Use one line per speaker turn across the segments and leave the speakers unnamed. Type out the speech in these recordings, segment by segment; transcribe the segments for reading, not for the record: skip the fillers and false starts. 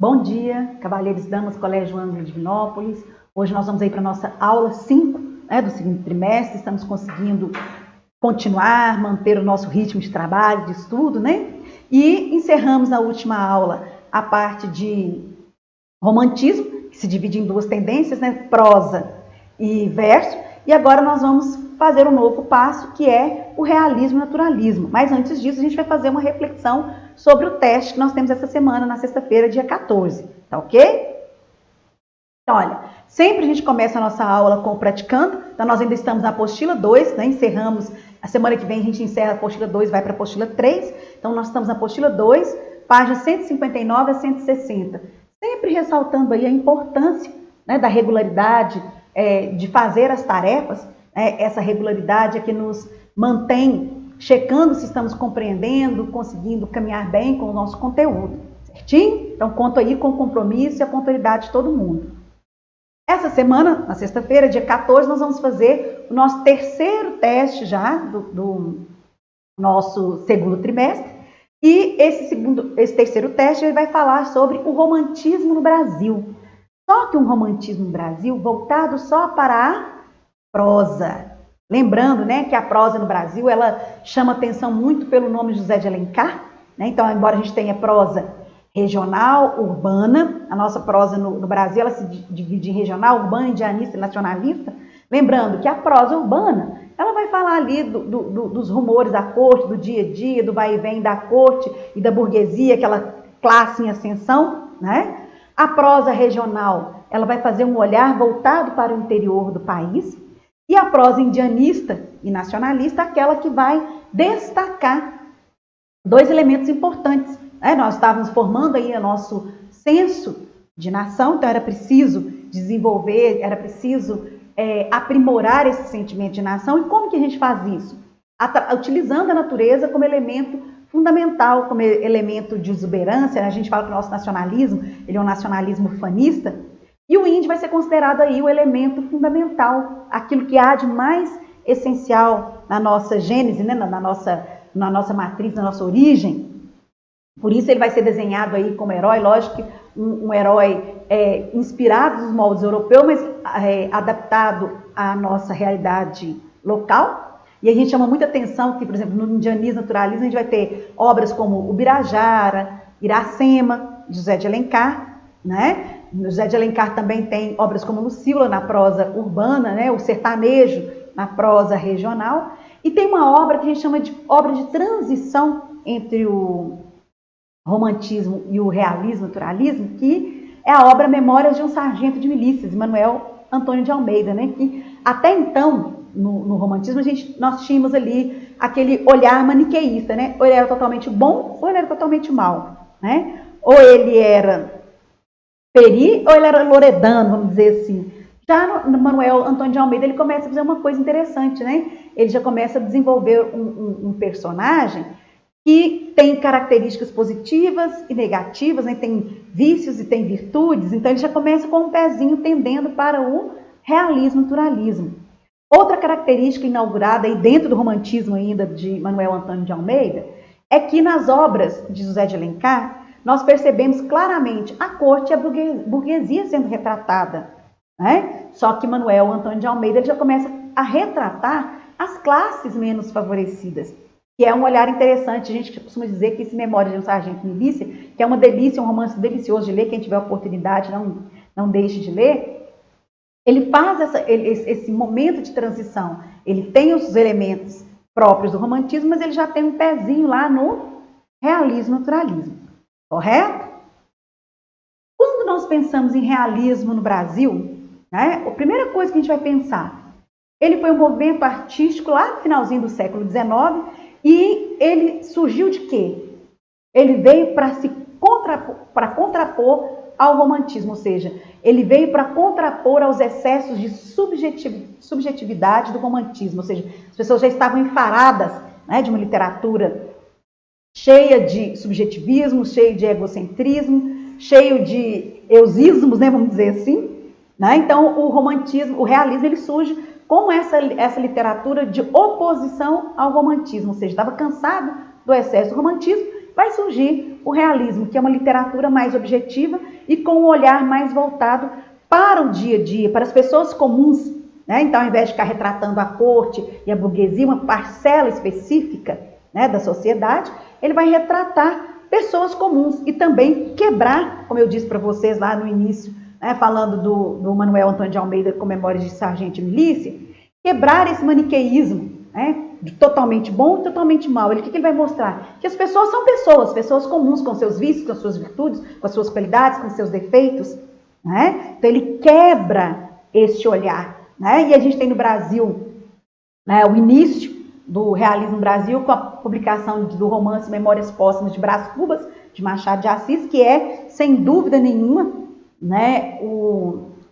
Bom dia, cavalheiros e damas, Colégio Ângulo de Divinópolis. Hoje nós vamos aí para a nossa aula 5, do segundo trimestre. Estamos conseguindo continuar, manter o nosso ritmo de trabalho, de estudo, né? E encerramos na última aula a parte de romantismo, que se divide em duas tendências, né? Prosa e verso. E agora nós vamos fazer um novo passo, que é o realismo e naturalismo. Mas antes disso, a gente vai fazer uma reflexão sobre o teste que nós temos essa semana, na sexta-feira, dia 14. Tá ok? Então, olha, sempre a gente começa a nossa aula com o praticando. Então, nós ainda estamos na apostila 2, né? Encerramos, a semana que vem a gente encerra a apostila 2, vai para a apostila 3. Então, nós estamos na apostila 2, páginas 159 a 160. Sempre ressaltando aí a importância, né, da regularidade, de fazer as tarefas. Essa regularidade é que nos mantém checando se estamos compreendendo, conseguindo caminhar bem com o nosso conteúdo, certinho? Então, conto aí com o compromisso e a pontualidade de todo mundo. Essa semana, na sexta-feira, dia 14, nós vamos fazer o nosso terceiro teste já do nosso segundo trimestre. E esse terceiro teste ele vai falar sobre o romantismo no Brasil. Só que um romantismo no Brasil voltado só para a prosa. Lembrando, né, que a prosa no Brasil, ela chama atenção muito pelo nome José de Alencar, né? Então, embora a gente tenha prosa regional, urbana, a nossa prosa no Brasil, ela se divide em regional, urbana, indianista e nacionalista. Lembrando que a prosa urbana, ela vai falar ali dos rumores da corte, do dia a dia, do vai e vem da corte e da burguesia, aquela classe em ascensão, né? A prosa regional, ela vai fazer um olhar voltado para o interior do país. E a prosa indianista e nacionalista, aquela que vai destacar dois elementos importantes. Nós estávamos formando aí o nosso senso de nação, então era preciso desenvolver, era preciso aprimorar esse sentimento de nação. E como que a gente faz isso? Utilizando a natureza como elemento fundamental, como elemento de exuberância. A gente fala que o nosso nacionalismo, ele é um nacionalismo ufanista, e o índio vai ser considerado aí o elemento fundamental, aquilo que há de mais essencial na nossa gênese, né? na nossa matriz, na nossa origem. Por isso ele vai ser desenhado aí como herói, lógico que um herói inspirado nos moldes europeus, mas adaptado à nossa realidade local. E a gente chama muita atenção que, por exemplo, no indianismo, naturalismo, a gente vai ter obras como o Birajara, Iracema, José de Alencar, né? José de Alencar também tem obras como Lucília na prosa urbana, né? O sertanejo na prosa regional. E tem uma obra que a gente chama de obra de transição entre o romantismo e o realismo, naturalismo, que é a obra Memórias de um Sargento de Milícias, Manuel Antônio de Almeida, né? Que até então, no romantismo, nós tínhamos ali aquele olhar maniqueísta, né? Ou ele era totalmente bom, ou ele era totalmente mal, né? Ou ele era peri, ou ele era loredano, vamos dizer assim. Já no Manuel Antônio de Almeida, ele começa a fazer uma coisa interessante, né? Ele já começa a desenvolver um personagem que tem características positivas e negativas, né? Tem vícios e tem virtudes, então ele já começa com um pezinho tendendo para o realismo, naturalismo. Outra característica inaugurada aí dentro do romantismo ainda de Manuel Antônio de Almeida é que nas obras de José de Alencar nós percebemos claramente a corte e a burguesia sendo retratada, né? Só que Manuel Antônio de Almeida ele já começa a retratar as classes menos favorecidas, que é um olhar interessante. A gente costuma dizer que esse Memória de um Sargento Milícia, que é uma delícia, um romance delicioso de ler, quem tiver oportunidade não deixe de ler. Ele faz esse momento de transição, ele tem os elementos próprios do romantismo, mas ele já tem um pezinho lá no realismo, naturalismo. Correto? Quando nós pensamos em realismo no Brasil, né, a primeira coisa que a gente vai pensar, ele foi um movimento artístico lá no finalzinho do século XIX e ele surgiu de quê? Ele veio para contrapor ao romantismo, ou seja, ele veio para contrapor aos excessos de subjetividade do romantismo, ou seja, as pessoas já estavam enfaradas, né, de uma literatura cheia de subjetivismo, cheio de egocentrismo, cheio de eusismos, né, vamos dizer assim, né? Então o romantismo, o realismo, ele surge como essa literatura de oposição ao romantismo, ou seja, estava cansado do excesso do romantismo vai surgir o realismo, que é uma literatura mais objetiva e com um olhar mais voltado para o dia a dia, para as pessoas comuns, né? Então, ao invés de ficar retratando a corte e a burguesia, uma parcela específica, né, da sociedade, ele vai retratar pessoas comuns e também quebrar, como eu disse para vocês lá no início, né, falando do Manuel Antônio de Almeida com Memórias de Sargento e Milícia, quebrar esse maniqueísmo, né, de totalmente bom e totalmente mal. O que ele vai mostrar? Que as pessoas são pessoas comuns, com seus vícios, com suas virtudes, com as suas qualidades, com seus defeitos, né? Então ele quebra esse olhar, né? E a gente tem no Brasil, né, o início do realismo no Brasil com a publicação do romance Memórias Póstumas de Brás Cubas, de Machado de Assis, que é, sem dúvida nenhuma, né,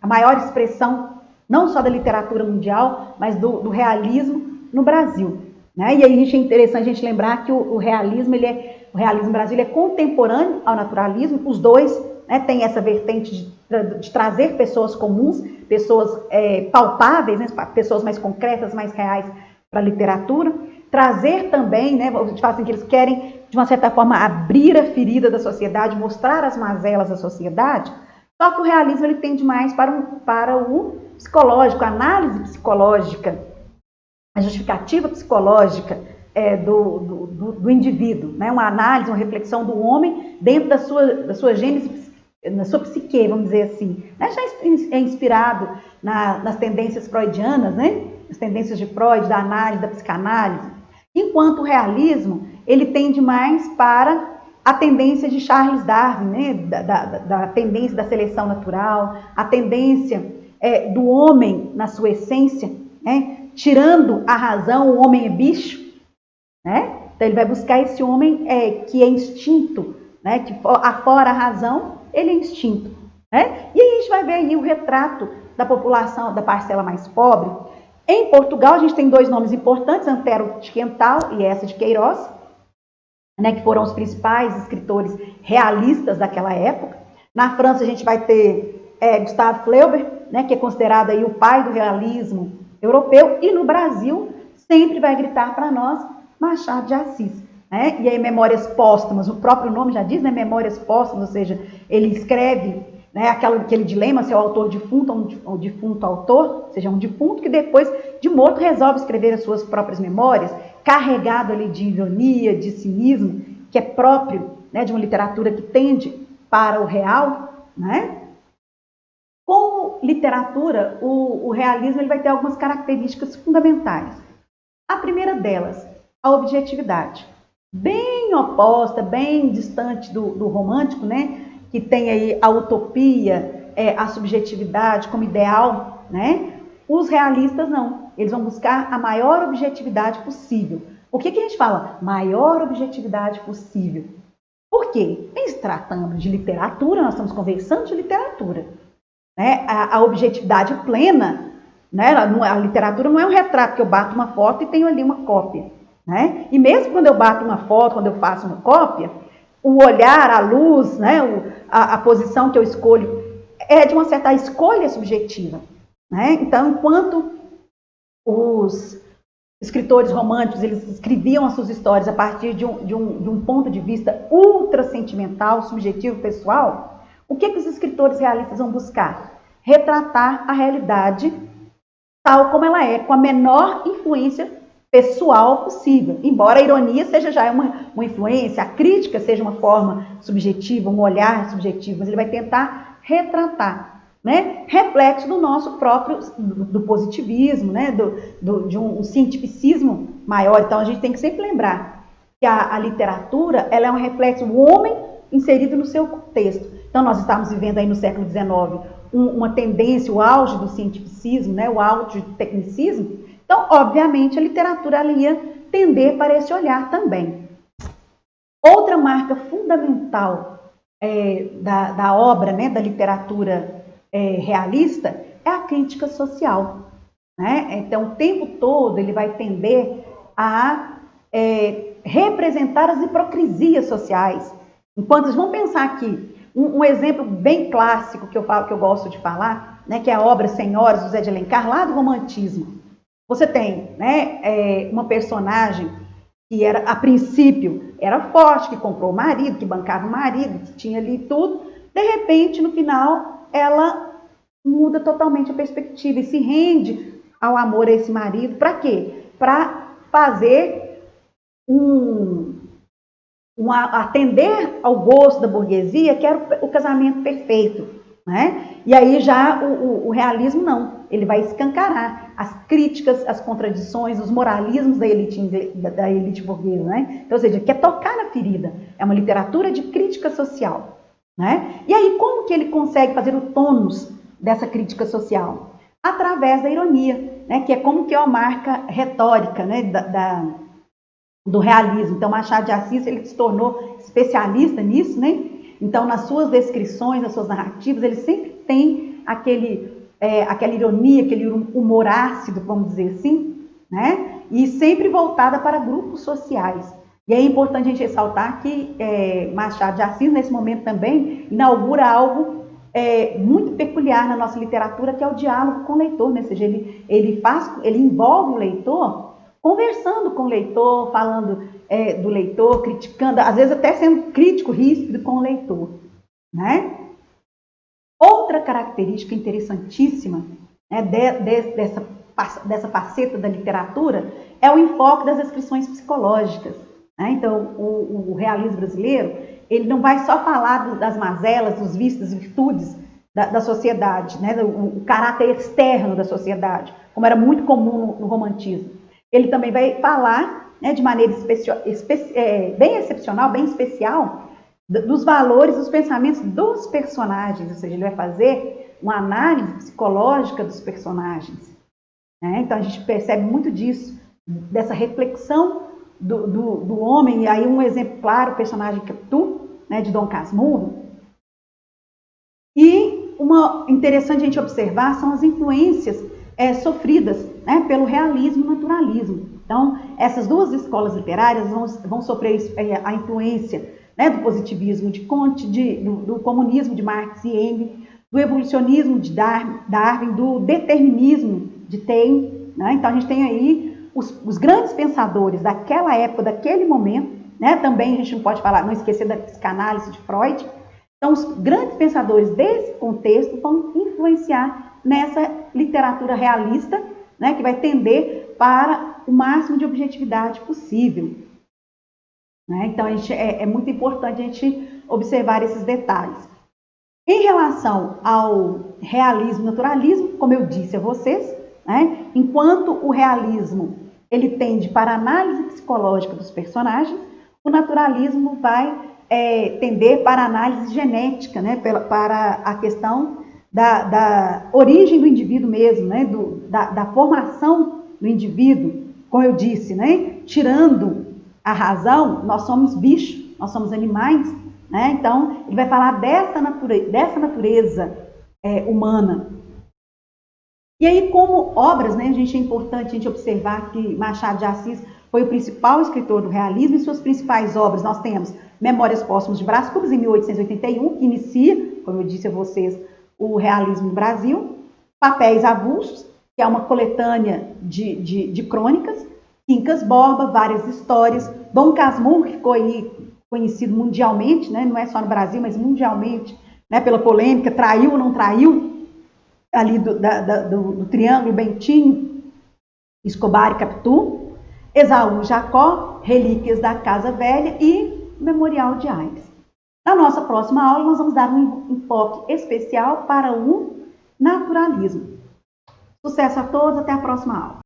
a maior expressão não só da literatura mundial, mas do realismo no Brasil, né? E aí é interessante a gente lembrar que o realismo brasileiro é contemporâneo ao naturalismo, os dois, né, têm essa vertente de trazer pessoas comuns, pessoas palpáveis, né, pessoas mais concretas, mais reais para a literatura, trazer também, né, a gente fala assim que eles querem, de uma certa forma, abrir a ferida da sociedade, mostrar as mazelas da sociedade, só que o realismo ele tende mais para o psicológico, a análise psicológica, a justificativa psicológica do indivíduo, né? Uma análise, uma reflexão do homem dentro da sua gênese, na sua psique, vamos dizer assim. Né? Já é inspirado nas tendências freudianas, né? As tendências de Freud, da análise, da psicanálise. Enquanto o realismo, ele tende mais para a tendência de Charles Darwin, né? da tendência da seleção natural, a tendência do homem na sua essência, né? Tirando a razão, o homem é bicho, né? Então ele vai buscar esse homem que é instinto, né? Que afora a razão, ele é instinto, né? E aí a gente vai ver aí o retrato da população, da parcela mais pobre. Em Portugal, a gente tem dois nomes importantes, Antero de Quental e Eça de Queiroz, né, que foram os principais escritores realistas daquela época. Na França, a gente vai ter Gustave Flaubert, né, que é considerado aí o pai do realismo europeu, e no Brasil sempre vai gritar para nós Machado de Assis. Né? E aí Memórias Póstumas, o próprio nome já diz, né, Memórias Póstumas, ou seja, ele escreve, né, aquele dilema se é o autor defunto ou um defunto autor, ou seja, um defunto que depois de morto resolve escrever as suas próprias memórias, carregado ali de ironia, de cinismo, que é próprio, né, de uma literatura que tende para o real, né? Como literatura, o realismo ele vai ter algumas características fundamentais. A primeira delas, a objetividade. Bem oposta, bem distante do romântico, né? Que tem aí a utopia, a subjetividade como ideal, né? Os realistas não. Eles vão buscar a maior objetividade possível. O que a gente fala? Maior objetividade possível. Por quê? Em se tratando de literatura, nós estamos conversando de literatura. Né? A objetividade plena, né? A literatura não é um retrato que eu bato uma foto e tenho ali uma cópia. Né? E mesmo quando eu bato uma foto, quando eu faço uma cópia, o olhar, a luz, né? a posição que eu escolho é de uma certa escolha subjetiva. Né? Então, enquanto os escritores românticos eles escreviam as suas histórias a partir de um ponto de vista ultra sentimental, subjetivo, pessoal, o que os escritores realistas vão buscar? Retratar a realidade tal como ela é, com a menor influência pessoal possível. Embora a ironia seja já uma influência, a crítica seja uma forma subjetiva, um olhar subjetivo, mas ele vai tentar retratar, né? Reflexo do nosso próprio, do positivismo, né? De um cientificismo maior. Então a gente tem que sempre lembrar que a literatura ela é um reflexo do homem inserido no seu contexto. Então, nós estamos vivendo aí no século XIX uma tendência, o auge do cientificismo, né, o auge do tecnicismo. Então, obviamente, a literatura ela ia tender para esse olhar também. Outra marca fundamental da obra, né, da literatura realista, é a crítica social. Né? Então, o tempo todo ele vai tender a representar as hipocrisias sociais. Enquanto vamos pensar aqui, um exemplo bem clássico que eu gosto de falar, né, que é a obra Senhoras, do José de Alencar, lá do romantismo. Você tem, né, uma personagem que era, a princípio, era forte, que comprou o marido, que bancava o marido, que tinha ali tudo, de repente, no final, ela muda totalmente a perspectiva e se rende ao amor a esse marido. Para quê? Para fazer atender ao gosto da burguesia, que era o casamento perfeito, né? E aí já o realismo não, ele vai escancarar as críticas, as contradições, os moralismos da elite burguesa, né? Então, ou seja, quer tocar na ferida, é uma literatura de crítica social, né? E aí como que ele consegue fazer o tônus dessa crítica social? Através da ironia, né? Que é como que é uma marca retórica, né? Do realismo. Então, Machado de Assis, ele se tornou especialista nisso, né? Então, nas suas descrições, nas suas narrativas, ele sempre tem aquela ironia, aquele humor ácido, vamos dizer assim, né? E sempre voltada para grupos sociais. E é importante a gente ressaltar que Machado de Assis, nesse momento também, inaugura algo muito peculiar na nossa literatura, que é o diálogo com o leitor, né? Ou seja, ele envolve o leitor conversando com o leitor, falando do leitor, criticando, às vezes até sendo crítico, ríspido com o leitor, né? Outra característica interessantíssima, né, dessa faceta da literatura é o enfoque das descrições psicológicas, né? Então, o realismo brasileiro, ele não vai só falar das mazelas, dos vícios, das virtudes da sociedade, né? O caráter externo da sociedade, como era muito comum no romantismo. Ele também vai falar, né, de maneira bem excepcional, bem especial, dos valores, dos pensamentos dos personagens, ou seja, ele vai fazer uma análise psicológica dos personagens, né? Então a gente percebe muito disso, dessa reflexão do homem, e aí um exemplo claro, o personagem Capitu, né, de Dom Casmurro. E uma interessante a gente observar são as influências sofridas, né, pelo realismo e naturalismo. Então, essas duas escolas literárias vão sofrer a influência, né, do positivismo de Comte, do comunismo de Marx e Engels, do evolucionismo de Darwin, do determinismo de Taine, né? Então, a gente tem aí os grandes pensadores daquela época, daquele momento, né? Também a gente não pode não esquecer da psicanálise de Freud. Então, os grandes pensadores desse contexto vão influenciar nessa literatura realista, né, que vai tender para o máximo de objetividade possível, né? Então, é muito importante a gente observar esses detalhes. Em relação ao realismo e naturalismo, como eu disse a vocês, né, enquanto o realismo ele tende para a análise psicológica dos personagens, o naturalismo vai tender para a análise genética, né, para a questão da origem do indivíduo mesmo, né, da formação do indivíduo, como eu disse, né, tirando a razão, nós somos bichos, nós somos animais, né? Então, ele vai falar dessa natureza humana. E aí, como obras, né, é importante a gente observar que Machado de Assis foi o principal escritor do realismo, e suas principais obras nós temos Memórias Póstumas de Brás Cubas, em 1881, que inicia, como eu disse a vocês, o realismo no Brasil, Papéis Avulsos, que é uma coletânea de crônicas, Quincas Borba, várias histórias, Dom Casmurro, que ficou aí conhecido mundialmente, né? Não é só no Brasil, mas mundialmente, né? Pela polêmica, traiu ou não traiu, ali do Triângulo, Bentinho, Escobar e Capitu, Esaú Jacó, Relíquias da Casa Velha e Memorial de Aires. Na nossa próxima aula, nós vamos dar um enfoque especial para o naturalismo. Sucesso a todos, até a próxima aula.